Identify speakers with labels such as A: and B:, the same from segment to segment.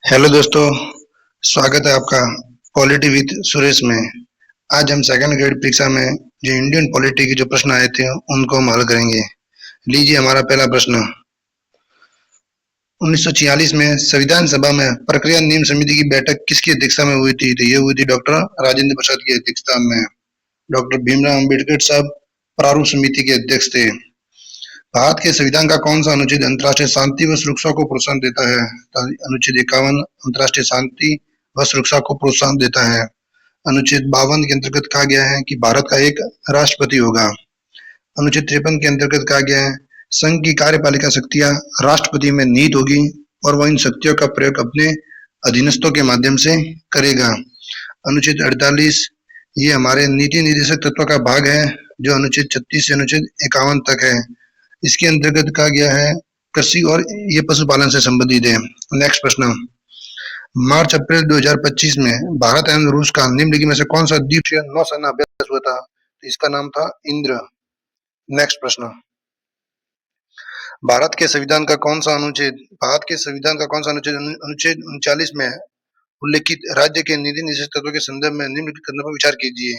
A: Hello दोस्तों, स्वागत है आपका पॉलिटी विद सुरेश में। आज हम सेकंड ग्रेड परीक्षा में जो इंडियन पॉलिटी के जो प्रश्न आए थे उनको हम हल करेंगे। लीजिए हमारा पहला प्रश्न। 1946 में संविधान सभा में प्रक्रिया नियम समिति की बैठक किसकी अध्यक्षता में हुई थी? तो ये हुई थी डॉक्टर राजेंद्र प्रसाद की अध्यक्षता में। डॉक्टर भीमराव अम्बेडकर साहब प्रारूप समिति के अध्यक्ष थे। भारत के संविधान का कौन सा अनुच्छेद अंतर्राष्ट्रीय शांति व सुरक्षा को प्रोत्साहन देता है? तो अनुच्छेद 51 अंतर्राष्ट्रीय शांति व सुरक्षा को प्रोत्साहन देता है। अनुच्छेद 52 के अंतर्गत कहा गया है कि भारत का एक राष्ट्रपति होगा। अनुच्छेद 53 के अंतर्गत कहा गया है संघ की कार्यपालिका शक्तियां राष्ट्रपति में निहित होगी और वह इन शक्तियों का प्रयोग अपने अधीनस्थों के माध्यम से करेगा। अनुच्छेद 48 ये हमारे नीति निर्देशक तत्व का भाग है जो अनुच्छेद 36 से अनुच्छेद 51 तक है। इसके अंतर्गत कहा गया है कृषि और ये पशुपालन से संबंधित है। नेक्स्ट प्रश्न। मार्च अप्रैल 2025 में भारत एवं रूस का निम्नलिखित में से कौन सा द्वीपीय नौसेना अभ्यास हुआ था? तो इसका नाम था इंद्र। नेक्स्ट प्रश्न। भारत के संविधान का कौन सा अनुच्छेद अनुच्छेद 39 में उल्लेखित राज्य के नीति निर्देशक तत्वों के संदर्भ में निम्नलिखित कथनों पर विचार कीजिए।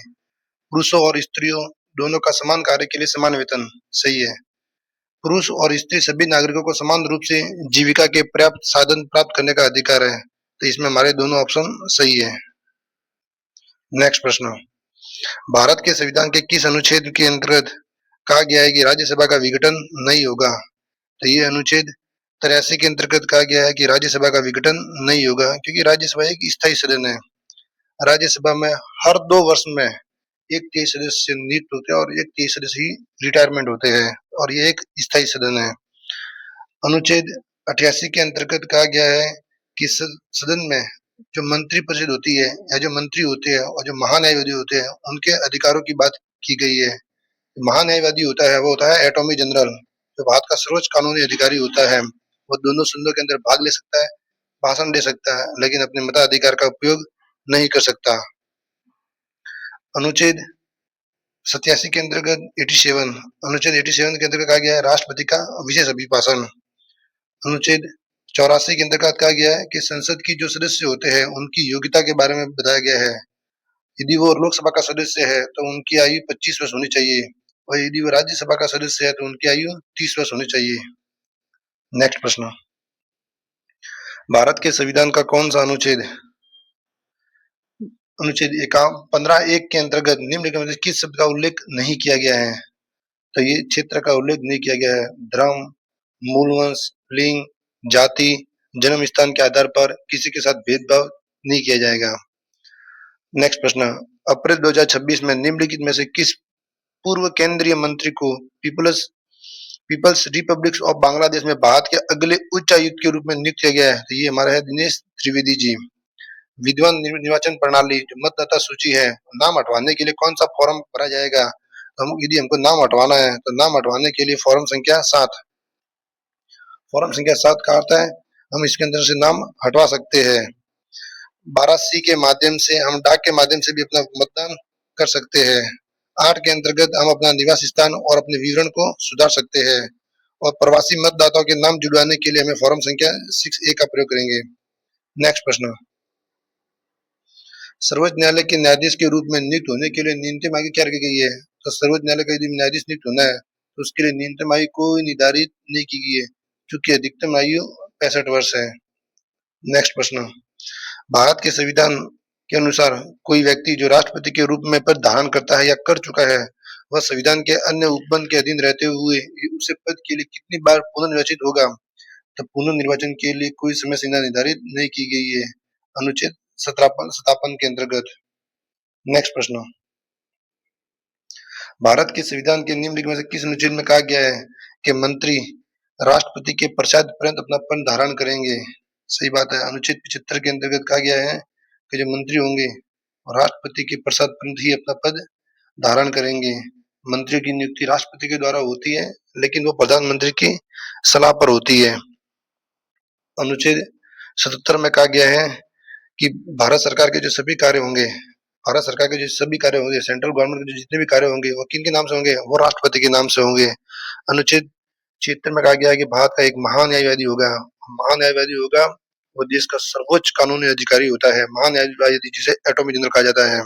A: पुरुषों और स्त्रियों दोनों का समान कार्य के लिए समान वेतन। सही है। पुरुष और स्त्री सभी नागरिकों को समान रूप से जीविका के पर्याप्त साधन प्राप्त करने का अधिकार है। तो इसमें हमारे दोनों ऑप्शन सही है। नेक्स्ट प्रश्न। भारत के संविधान के किस अनुच्छेद के अंतर्गत कहा गया है कि राज्यसभा का विघटन नहीं होगा? तो ये अनुच्छेद 83 के अंतर्गत कहा गया है कि राज्यसभा का विघटन नहीं होगा क्योंकि राज्यसभा एक स्थायी सदन है। राज्यसभा में हर 2 वर्ष में एक 23 सदस्य नियुक्त होते हैं और एक 23 सदस्य ही रिटायरमेंट होते हैं और ये एक स्थायी सदन है। अनुच्छेद 88 के अंतर्गत कहा गया है कि सदन में जो मंत्री परिषद होती है या जो मंत्री होते हैं और जो महान्यायवादी होते हैं उनके अधिकारों की बात की गई है। महान्यायवादी होता है वो होता है अटॉर्नी जनरल, जो भारत का सर्वोच्च कानूनी अधिकारी होता है। वो दोनों सदनों के अंदर भाग ले सकता है, भाषण दे सकता है, लेकिन अपने मताधिकार का उपयोग नहीं कर सकता। अनुच्छेद 87 के अंतर्गत 87 अनुच्छेद 87 के अंतर्गत कहा गया है राष्ट्रपति का विशेष अभिभाषण। अनुच्छेद 84 के अंतर्गत कहा गया है कि संसद की जो सदस्य होते हैं उनकी योग्यता के बारे में बताया गया है। यदि वो लोकसभा का सदस्य है तो उनकी आयु 25 वर्ष होनी चाहिए और यदि वो राज्यसभा का सदस्य है तो उनकी आयु 30 वर्ष होनी चाहिए। नेक्स्ट प्रश्न। भारत के संविधान का कौन सा अनुच्छेद अनुच्छेद 15(1) के अंतर्गत निम्नलिखित में से किस शब्द का उल्लेख नहीं किया गया है? तो ये क्षेत्र का उल्लेख नहीं किया गया है। धर्म, मूलवंश, लिंग, जाति, जन्म स्थान के आधार पर किसी के साथ भेदभाव नहीं किया जाएगा। नेक्स्ट प्रश्न। अप्रैल 2026 में निम्नलिखित में से किस पूर्व केंद्रीय मंत्री को पीपल्स रिपब्लिक ऑफ बांग्लादेश में भारत के अगले उच्चायुक्त के रूप में नियुक्त किया गया है? तो ये हमारा है दिनेश त्रिवेदी जी। विद्वान निर्वाचन प्रणाली जो मतदाता सूची है, नाम हटवाने के लिए कौन सा फॉर्म भरा जाएगा? तो यदि हमको नाम हटवाना है तो नाम हटवाने के लिए फॉर्म संख्या 7 का अर्थ है हम इसके अंदर से नाम हटवा सकते हैं। 12C के माध्यम से हम डाक के माध्यम से भी अपना मतदान कर सकते हैं। 8 के अंतर्गत हम अपना निवास स्थान और अपने विवरण को सुधार सकते हैं और प्रवासी मतदाताओं के नाम जुड़वाने के लिए हमें फॉर्म संख्या 6A का प्रयोग करेंगे। नेक्स्ट प्रश्न। सर्वोच्च न्यायालय के न्यायाधीश के रूप में नियुक्त होने के लिए न्यूनतम आयु क्या रखी गई है? तो सर्वोच्च न्यायालय का यदि न्यायाधीश नियुक्त होना है तो उसके लिए न्यूनतम आयु कोई निर्धारित नहीं की गई है क्योंकि अधिकतम आयु 65 वर्ष है। नेक्स्ट प्रश्न। भारत के संविधान के अनुसार कोई व्यक्ति जो राष्ट्रपति के रूप में पद धारण करता है या कर चुका है वह संविधान के अन्य उपबंध के अधीन रहते हुए उसे पद के लिए कितनी बार पुनर्निर्वाचित होगा? तो पुनर्निर्वाचन के लिए कोई समय सीमा निर्धारित नहीं की गई है अनुच्छेद 57 के अंतर्गत। नेक्स्ट प्रश्न। भारत के संविधान के निम्नलिखित में से किस अनुच्छेद में कहा गया है कि मंत्री राष्ट्रपति के पश्चात पर्यंत अपना पद धारण करेंगे? सही बात है। अनुच्छेद 75 के अंतर्गत कहा गया है कि जो मंत्री होंगे राष्ट्रपति के पश्चात पर्यंत ही अपना पद धारण करेंगे। मंत्रियों की नियुक्ति राष्ट्रपति के द्वारा होती है लेकिन वो प्रधानमंत्री की सलाह पर होती है। अनुच्छेद 77 में कहा गया है कि भारत सरकार के जो सभी कार्य होंगे सेंट्रल गवर्नमेंट के जो जितने भी कार्य होंगे वो किन के नाम से होंगे? वो राष्ट्रपति के नाम से होंगे। अनुच्छेद 76 में कहा गया है कि भारत का एक महान्यायवादी होगा वो देश का सर्वोच्च कानूनी अधिकारी होता है, महान्यायवादी जिसे अटॉर्नी जनरल कहा जाता है।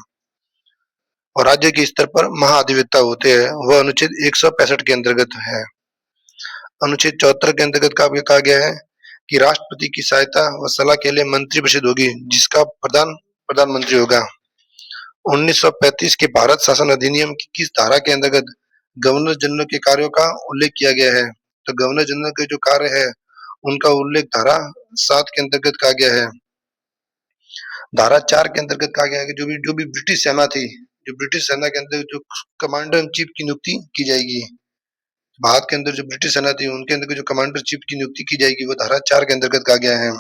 A: और राज्य के स्तर पर महाधिवक्ता होते हैं, वह अनुच्छेद 165 के अंतर्गत है। अनुच्छेद 74 के अंतर्गत कहा गया है कि राष्ट्रपति की सहायता व सलाह के लिए मंत्रिपरिषद होगी, जिसका प्रधानमंत्री होगा। 1935 के भारत शासन अधिनियम की किस धारा के अंतर्गत गवर्नर जनरल के कार्यों का उल्लेख किया गया है? तो गवर्नर जनरल के जो कार्य है उनका उल्लेख धारा 7 के अंतर्गत कहा गया है। धारा 4 के अंतर्गत कहा गया है कि जो भी ब्रिटिश सेना थी, जो ब्रिटिश सेना के अंदर जो कमांडर इन चीफ की नियुक्ति की जाएगी, भारत के अंदर जो ब्रिटिश सेना थी उनके अंदर जो कमांडर चीफ की नियुक्ति की जाएगी वो धारा 4 के अंतर्गत कहा गया है।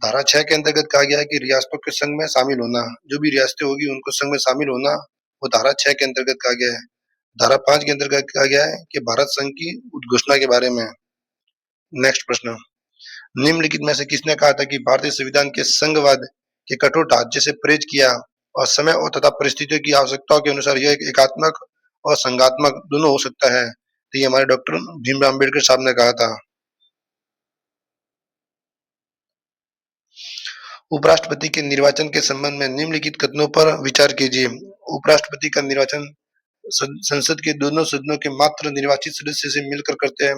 A: धारा 6 के अंतर्गत कहा गया है कि रियासतों के संघ में शामिल होना, जो भी रियासतें होगी उनको संघ में शामिल होना, वो धारा 6 के अंतर्गत कहा गया है। धारा 5 के अंतर्गत कहा गया है कि भारत संघ की उद्घोषणा के बारे में। नेक्स्ट प्रश्न, निम्नलिखित में से किसने कहा था कि भारतीय संविधान के संघवाद के कठोर ढांचे से परहेज किया और समय और तथा परिस्थितियों की आवश्यकताओं के अनुसार यह एकात्मक और संघात्मक दोनों हो सकता है? तो ये हमारे डॉक्टर भीमराव अम्बेडकर साहब ने कहा था। उपराष्ट्रपति के निर्वाचन के संबंध में निम्नलिखित कथनों पर विचार कीजिए। उपराष्ट्रपति का निर्वाचन संसद के दोनों सदनों के मात्र निर्वाचित सदस्य से मिलकर करते हैं।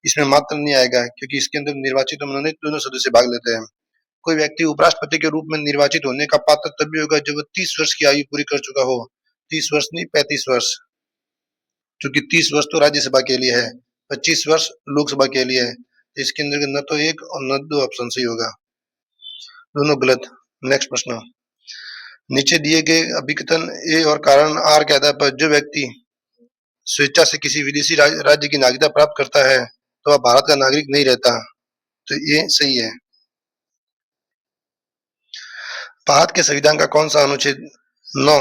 A: इसमें मात्र नहीं आएगा क्योंकि इसके अंदर निर्वाचित और मनोनीत दोनों सदस्य भाग लेते हैं। कोई व्यक्ति उपराष्ट्रपति के रूप में निर्वाचित होने का पात्र तभी होगा जब वह 30 वर्ष की आयु पूरी कर चुका हो। 30 वर्ष नहीं, 35 वर्ष, क्योंकि 30 वर्ष तो राज्यसभा के लिए है, 25 वर्ष लोकसभा के लिए है। इसके अंदर न तो एक और न दो ऑप्शन सही होगा, दोनों गलत। नेक्स्ट प्रश्न, नीचे दिए गए अभिकथन ए और कारण आर के आधार पर जो व्यक्ति स्वेच्छा से किसी विदेशी राज्य की नागरिकता प्राप्त करता है तो वह भारत का नागरिक नहीं रहता, तो ये सही है। भारत के संविधान का कौन सा अनुच्छेद 9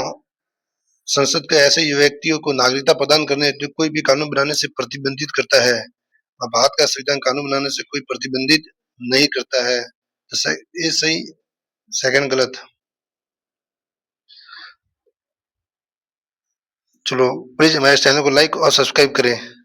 A: संसद के ऐसे व्यक्तियों को नागरिकता प्रदान करने हेतु कोई भी कानून बनाने से प्रतिबंधित करता है? और भारत का संविधान कानून बनाने से कोई प्रतिबंधित नहीं करता है, तो ये सही, सेकंड गलत। चलो प्लीज हमारे चैनल को लाइक और सब्सक्राइब करें।